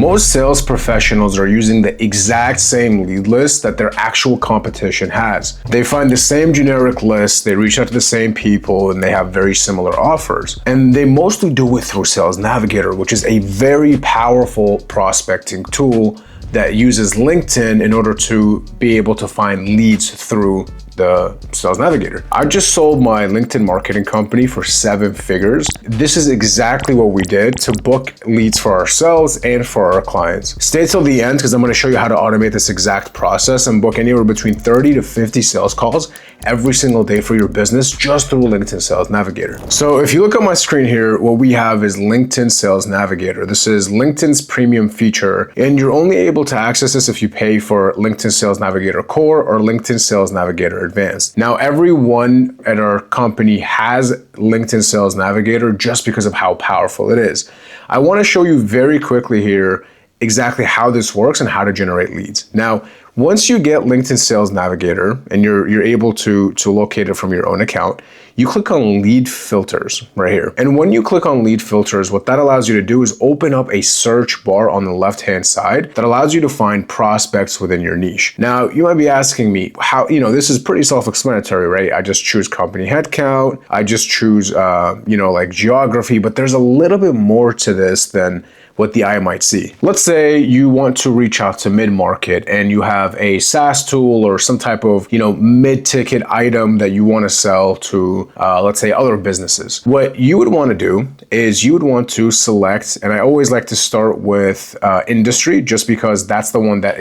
Most sales professionals are using the exact same lead list that their actual competition has. They find the same generic list, they reach out to the same people, and they have very similar offers. And they mostly do it through Sales Navigator, which is a very powerful prospecting tool that uses LinkedIn in order to be able to find leads through the Sales Navigator. I just sold my LinkedIn marketing company for 7 figures. This is exactly what we did to book leads for ourselves and for our clients. Stay till the end because I'm going to show you how to automate this exact process and book anywhere between 30 to 50 sales calls every single day for your business just through LinkedIn Sales Navigator. So if you look at my screen here, what we have is LinkedIn Sales Navigator. This is LinkedIn's premium feature, and you're only able to access this if you pay for LinkedIn Sales Navigator Core or LinkedIn Sales Navigator Advanced. Now, everyone at our company has LinkedIn Sales Navigator just because of how powerful it is. I want to show you very quickly here exactly how this works and how to generate leads. Now, once you get LinkedIn Sales Navigator and you're able to locate it from your own account, you click on lead filters right here. And when you click on lead filters, what that allows you to do is open up a search bar on the left-hand side that allows you to find prospects within your niche. Now, you might be asking me how, this is pretty self-explanatory, right? I just choose company headcount. I just choose, like geography, but there's a little bit more to this than what the eye might see. Let's say you want to reach out to mid-market and you have a SaaS tool or some type of, mid-ticket item that you want to sell to, let's say, other businesses. What you would want to do is you would want to select, and I always like to start with industry just because that's the one that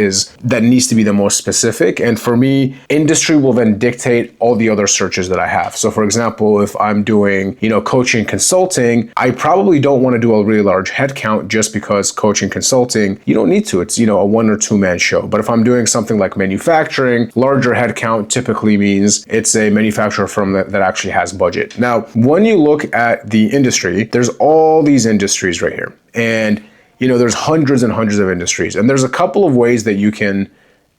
needs to be the most specific. And for me, industry will then dictate all the other searches that I have. So for example, if I'm doing, coaching consulting, I probably don't want to do a really large headcount just because coaching consulting, you don't need to. It's, a 1 or 2 man show. But if I'm doing something like manufacturing, larger headcount typically means it's a manufacturer firm that actually has budget. Now, when you look at the industry, there's all these industries right here. And, there's hundreds and hundreds of industries. And there's a couple of ways that you can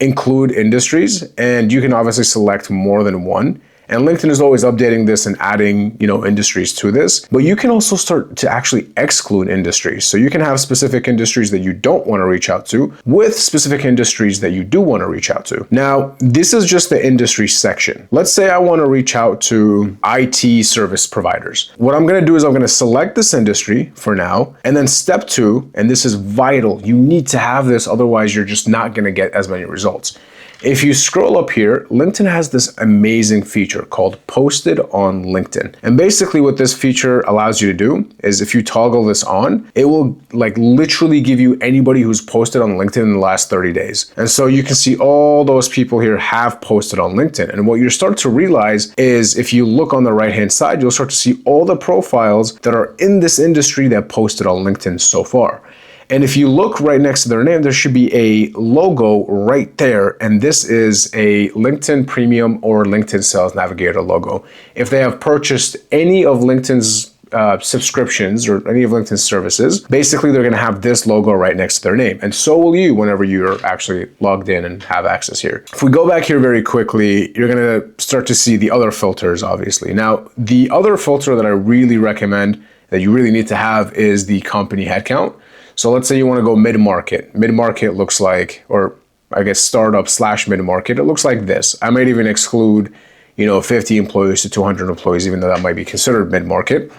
include industries, and you can obviously select more than one. And LinkedIn is always updating this and adding, industries to this. But you can also start to actually exclude industries. So you can have specific industries that you don't want to reach out to with specific industries that you do want to reach out to. Now, this is just the industry section. Let's say I want to reach out to IT service providers. What I'm going to do is I'm going to select this industry for now. And then step 2, and this is vital. You need to have this, otherwise you're just not going to get as many results. If you scroll up here, LinkedIn has this amazing feature called Posted on LinkedIn. And basically what this feature allows you to do is if you toggle this on, it will literally give you anybody who's posted on LinkedIn in the last 30 days. And so you can see all those people here have posted on LinkedIn. And what you start to realize is if you look on the right-hand side, you'll start to see all the profiles that are in this industry that posted on LinkedIn so far. And if you look right next to their name, there should be a logo right there. And this is a LinkedIn Premium or LinkedIn Sales Navigator logo. If they have purchased any of LinkedIn's subscriptions or any of LinkedIn's services, basically they're going to have this logo right next to their name. And so will you whenever you're actually logged in and have access here. If we go back here very quickly, you're going to start to see the other filters, obviously. Now, the other filter that I really recommend that you really need to have is the company headcount. So let's say you want to go mid-market. Mid-market looks like, or I guess startup / mid-market, it looks like this. I might even exclude, 50 employees to 200 employees, even though that might be considered mid-market.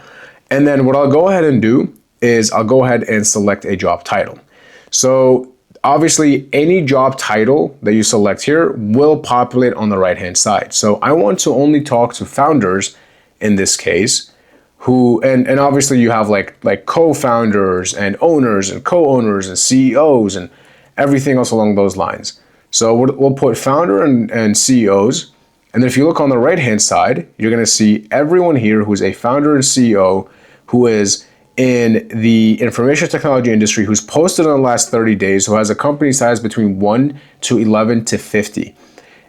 And then what I'll go ahead and do is I'll go ahead and select a job title. So obviously any job title that you select here will populate on the right-hand side. So I want to only talk to founders in this case, who, and obviously you have like co-founders and owners and co-owners and CEOs and everything else along those lines. So we'll put founder and CEOs. And then if you look on the right-hand side, you're going to see everyone here who's a founder and CEO who is in the information technology industry, who's posted in the last 30 days, who has a company size between 1 to 11 to 50.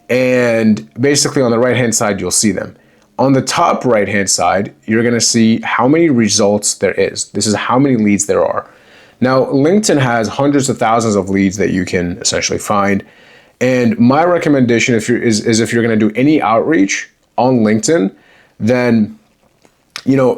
And basically on the right-hand side, you'll see them. On the top right-hand side, you're going to see how many results there is. This is how many leads there are. Now, LinkedIn has hundreds of thousands of leads that you can essentially find. And my recommendation if you're going to do any outreach on LinkedIn, then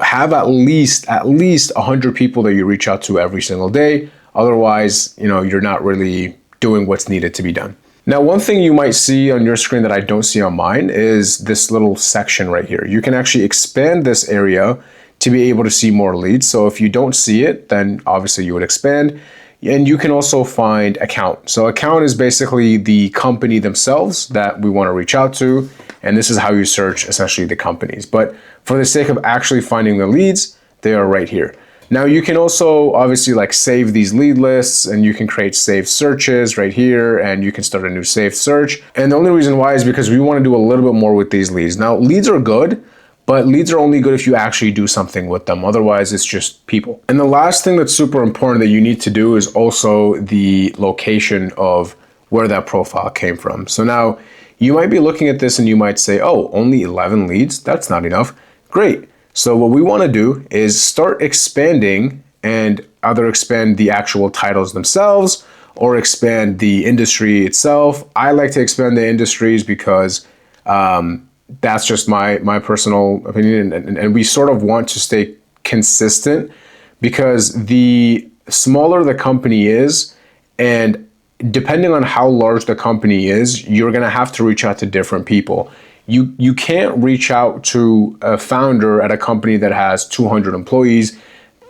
have at least 100 people that you reach out to every single day. Otherwise, you're not really doing what's needed to be done. Now, one thing you might see on your screen that I don't see on mine is this little section right here. You can actually expand this area to be able to see more leads. So if you don't see it, then obviously you would expand. And you can also find account. So account is basically the company themselves that we want to reach out to. And this is how you search essentially the companies. But for the sake of actually finding the leads, they are right here. Now you can also obviously like save these lead lists, and you can create saved searches right here, and you can start a new saved search. And the only reason why is because we want to do a little bit more with these leads. Now leads are good, but leads are only good if you actually do something with them. Otherwise, it's just people. And the last thing that's super important that you need to do is also the location of where that profile came from. So now you might be looking at this and you might say, oh, only 11 leads? That's not enough. Great. So what we want to do is start expanding, and either expand the actual titles themselves or expand the industry itself. I like to expand the industries because that's just my personal opinion. And we sort of want to stay consistent, because the smaller the company is, and depending on how large the company is, you're going to have to reach out to different people. You can't reach out to a founder at a company that has 200 employees.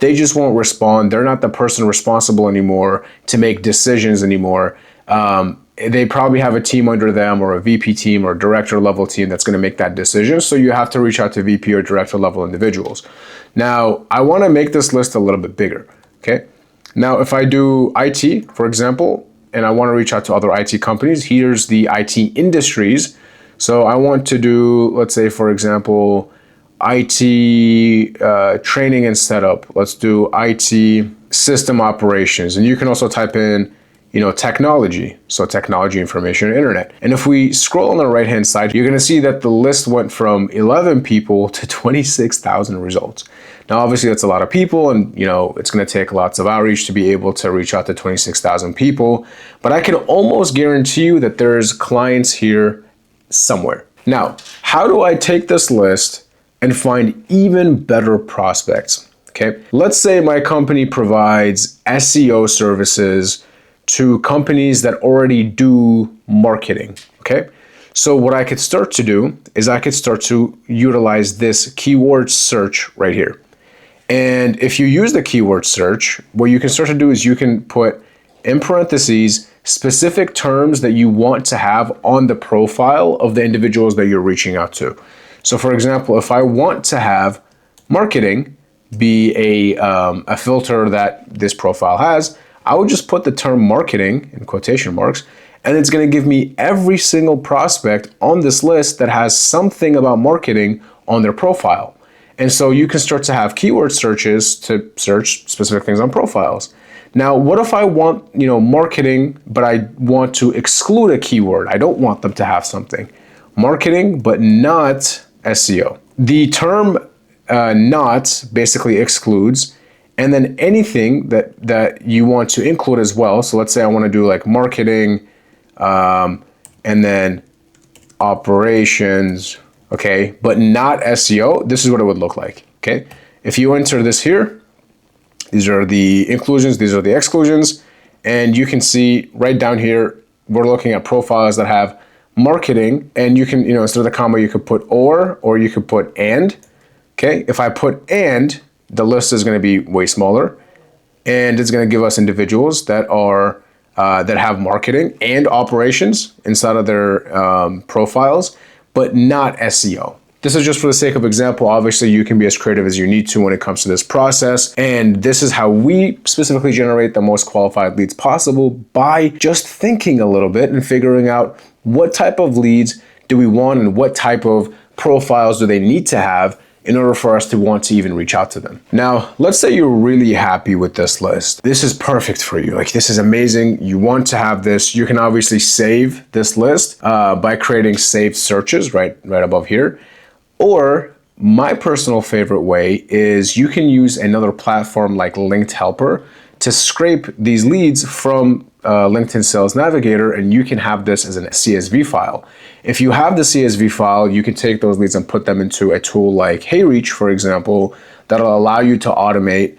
They just won't respond. They're not the person responsible anymore to make decisions anymore. They probably have a team under them, or a VP team or director level team that's going to make that decision. So you have to reach out to VP or director level individuals. Now, I want to make this list a little bit bigger. Okay. Now, if I do IT, for example, and I want to reach out to other IT companies, here's the IT industries. So I want to do, let's say, for example, IT training and setup. Let's do IT system operations. And you can also type in, technology. So technology, information, and internet. And if we scroll on the right-hand side, you're going to see that the list went from 11 people to 26,000 results. Now, obviously, that's a lot of people, and it's going to take lots of outreach to be able to reach out to 26,000 people. But I can almost guarantee you that there's clients here somewhere. Now, how do I take this list and find even better prospects? Okay, let's say my company provides SEO services to companies that already do marketing. Okay, so what I could start to do is I could start to utilize this keyword search right here. And if you use the keyword search, what you can start to do is you can put in parentheses specific terms that you want to have on the profile of the individuals that you're reaching out to. So for example, if I want to have marketing be a filter that this profile has, I would just put the term marketing in quotation marks, and it's going to give me every single prospect on this list that has something about marketing on their profile. And so you can start to have keyword searches to search specific things on profiles. Now, what if I want, marketing, but I want to exclude a keyword? I don't want them to have something. Marketing, but not SEO. The term not basically excludes, and then anything that you want to include as well. So let's say I want to do like marketing, and then operations, okay, but not SEO. This is what it would look like, okay? If you enter this here, these are the inclusions, these are the exclusions, and you can see right down here, we're looking at profiles that have marketing, and you can, instead of the comma, you could put or you could put and, okay? If I put and, the list is gonna be way smaller, and it's gonna give us individuals that are, that have marketing and operations inside of their profiles, but not SEO. This is just for the sake of example. Obviously, you can be as creative as you need to when it comes to this process. And this is how we specifically generate the most qualified leads possible, by just thinking a little bit and figuring out what type of leads do we want and what type of profiles do they need to have in order for us to want to even reach out to them. Now, let's say you're really happy with this list. This is perfect for you. Like, this is amazing. You want to have this. You can obviously save this list by creating saved searches right above here. Or my personal favorite way is you can use another platform like Linked Helper to scrape these leads from LinkedIn Sales Navigator, and you can have this as a CSV file. If you have the CSV file, you can take those leads and put them into a tool like HeyReach, for example, that'll allow you to automate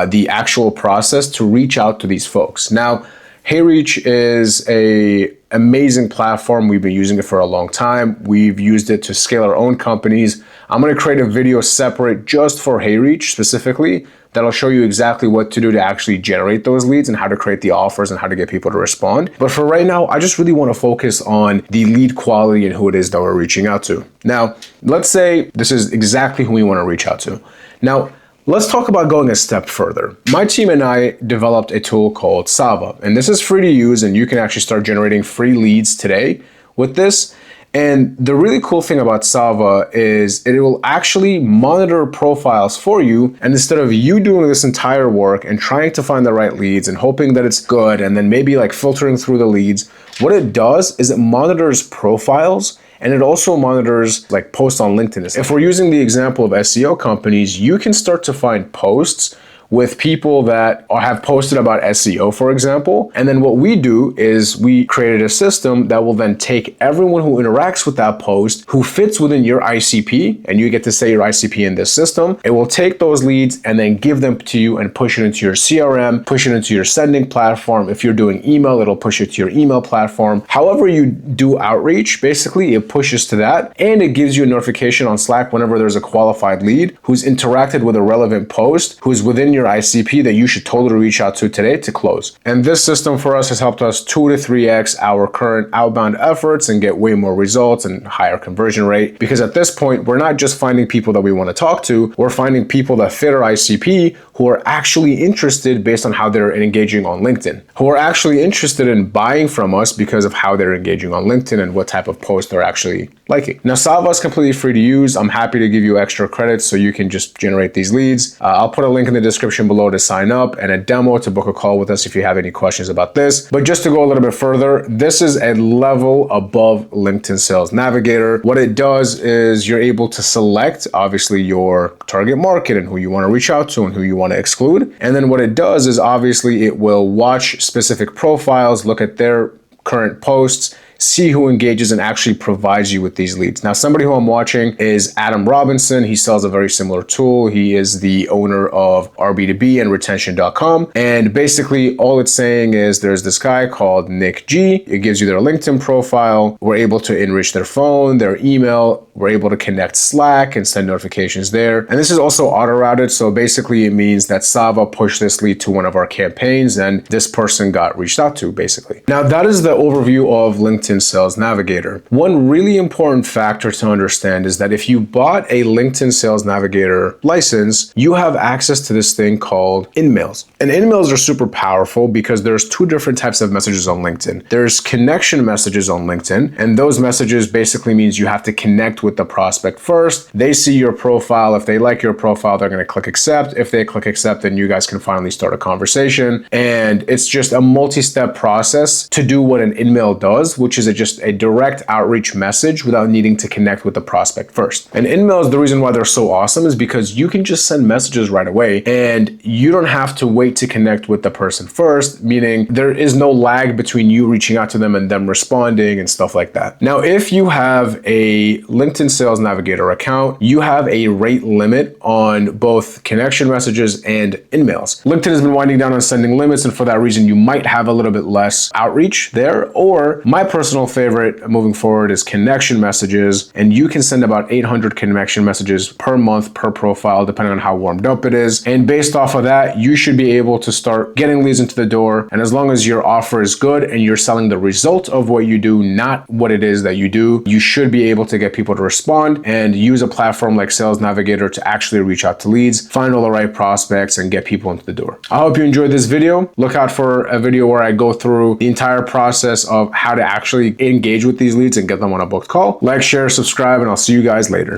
the actual process to reach out to these folks. Now, HeyReach is a amazing platform. We've been using it for a long time. We've used it to scale our own companies. I'm going to create a video separate just for HeyReach specifically that'll show you exactly what to do to actually generate those leads and how to create the offers and how to get people to respond. But for right now, I just really want to focus on the lead quality and who it is that we're reaching out to. Now, let's say this is exactly who we want to reach out to. Now, let's talk about going a step further. My team and I developed a tool called SARVA, and this is free to use, and you can actually start generating free leads today with this. And the really cool thing about SARVA is it will actually monitor profiles for you. And instead of you doing this entire work and trying to find the right leads and hoping that it's good and then maybe like filtering through the leads, what it does is it monitors profiles. And it also monitors like posts on LinkedIn. If we're using the example of SEO companies, you can start to find posts with people that have posted about SEO, for example. And then what we do is we created a system that will then take everyone who interacts with that post, who fits within your ICP, and you get to say your ICP in this system. It will take those leads and then give them to you and push it into your CRM, push it into your sending platform. If you're doing email, it'll push it to your email platform. However you do outreach, basically it pushes to that, and it gives you a notification on Slack whenever there's a qualified lead who's interacted with a relevant post, who's within your ICP that you should totally reach out to today to close. And this system for us has helped us 2 to 3x our current outbound efforts and get way more results and higher conversion rate. Because at this point, we're not just finding people that we want to talk to, we're finding people that fit our ICP who are actually interested based on how they're engaging on LinkedIn, who are actually interested in buying from us because of how they're engaging on LinkedIn and what type of post they're actually liking. Now, SARVA is completely free to use. I'm happy to give you extra credits so you can just generate these leads. I'll put a link in the description below to sign up and a demo to book a call with us if you have any questions about this. But just to go a little bit further, this is a level above LinkedIn Sales Navigator. What it does is you're able to select obviously your target market and who you want to reach out to and who you want to exclude. And then what it does is obviously it will watch specific profiles, look at their current posts, see who engages and actually provides you with these leads. Now, somebody who I'm watching is Adam Robinson. He sells a very similar tool. He is the owner of RB2B and retention.com. And basically all it's saying is there's this guy called Nick G. It gives you their LinkedIn profile. We're able to enrich their phone, their email. We're able to connect Slack and send notifications there. And this is also auto-routed. So basically it means that SARVA pushed this lead to one of our campaigns and this person got reached out to basically. Now that is the overview of LinkedIn Sales Navigator. One really important factor to understand is that if you bought a LinkedIn Sales Navigator license, you have access to this thing called InMails. And InMails are super powerful because there's 2 different types of messages on LinkedIn. There's connection messages on LinkedIn, and those messages basically means you have to connect with the prospect first. They see your profile. If they like your profile, they're going to click accept. If they click accept, then you guys can finally start a conversation. And it's just a multi-step process to do what an InMail does, which is just a direct outreach message without needing to connect with the prospect first. And InMails, the reason why they're so awesome is because you can just send messages right away and you don't have to wait to connect with the person first, meaning there is no lag between you reaching out to them and them responding and stuff like that. Now, if you have a LinkedIn Sales Navigator account, you have a rate limit on both connection messages and InMails. LinkedIn has been winding down on sending limits, and for that reason, you might have a little bit less outreach there. Or my personal favorite moving forward is connection messages, and you can send about 800 connection messages per month per profile, depending on how warmed up it is. And based off of that, you should be able to start getting leads into the door. And as long as your offer is good and you're selling the result of what you do, not what it is that you do, you should be able to get people to respond and use a platform like Sales Navigator to actually reach out to leads, find all the right prospects, and get people into the door. I hope you enjoyed this video. Look out for a video where I go through the entire process of how to actually engage with these leads and get them on a booked call. Like, share, subscribe, and I'll see you guys later.